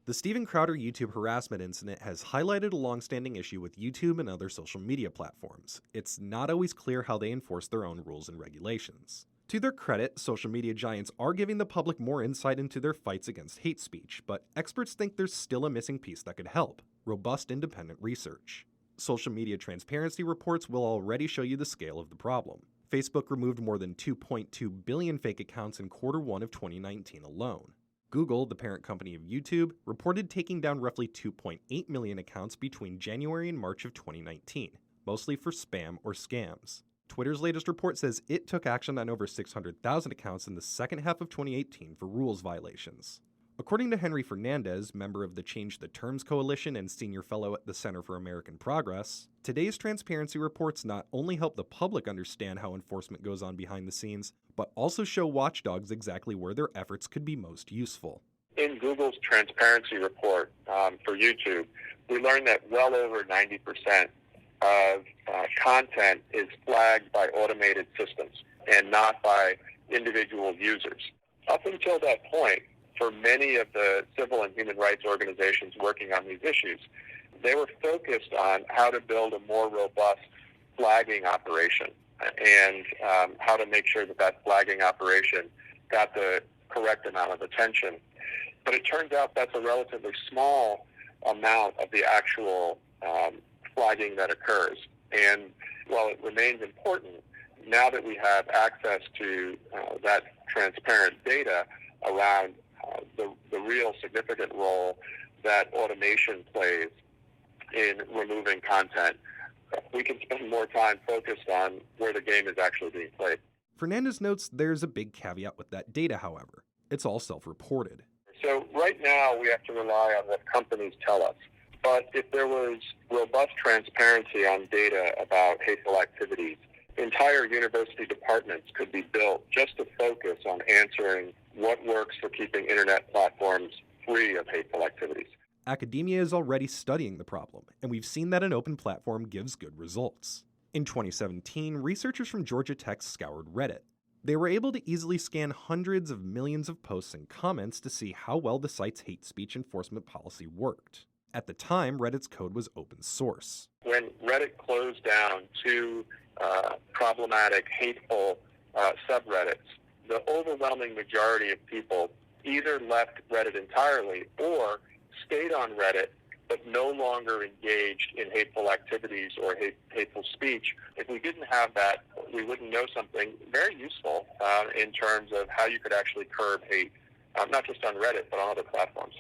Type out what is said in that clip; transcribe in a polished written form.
The Steven Crowder YouTube harassment incident has highlighted a long-standing issue with YouTube and other social media platforms. It's not always clear how they enforce their own rules and regulations. To their credit, social media giants are giving the public more insight into their fights against hate speech, but experts think there's still a missing piece that could help: robust independent research. Social media transparency reports will already show you the scale of the problem. Facebook removed more than 2.2 billion fake accounts in Q1 of 2019 alone. Google, the parent company of YouTube, reported taking down roughly 2.8 million accounts between January and March of 2019, mostly for spam or scams. Twitter's latest report says it took action on over 600,000 accounts in the second half of 2018 for rules violations. According to Henry Fernandez, member of the Change the Terms Coalition and senior fellow at the Center for American Progress, today's transparency reports not only help the public understand how enforcement goes on behind the scenes, but also show watchdogs exactly where their efforts could be most useful. In Google's transparency report for YouTube, we learned that well over 90% of content is flagged by automated systems and not by individual users. Up until that point, for many of the civil and human rights organizations working on these issues, they were focused on how to build a more robust flagging operation and how to make sure that that flagging operation got the correct amount of attention. But it turns out that's a relatively small amount of the actual flagging that occurs. And while it remains important, now that we have access to that transparent data around the real significant role that automation plays in removing content, we can spend more time focused on where the game is actually being played. Fernandez notes there's a big caveat with that data, however. It's all self-reported. So right now we have to rely on what companies tell us. But if there was robust transparency on data about hateful activities, entire university departments could be built just to focus on answering what works for keeping internet platforms free of hateful activities. Academia is already studying the problem, and we've seen that an open platform gives good results. In 2017, researchers from Georgia Tech scoured Reddit. They were able to easily scan hundreds of millions of posts and comments to see how well the site's hate speech enforcement policy worked. At the time, Reddit's code was open source. When Reddit closed down two problematic, hateful subreddits, the overwhelming majority of people either left Reddit entirely or stayed on Reddit but no longer engaged in hateful activities or hateful speech. If we didn't have that, we wouldn't know something very useful in terms of how you could actually curb hate, not just on Reddit, but on other platforms.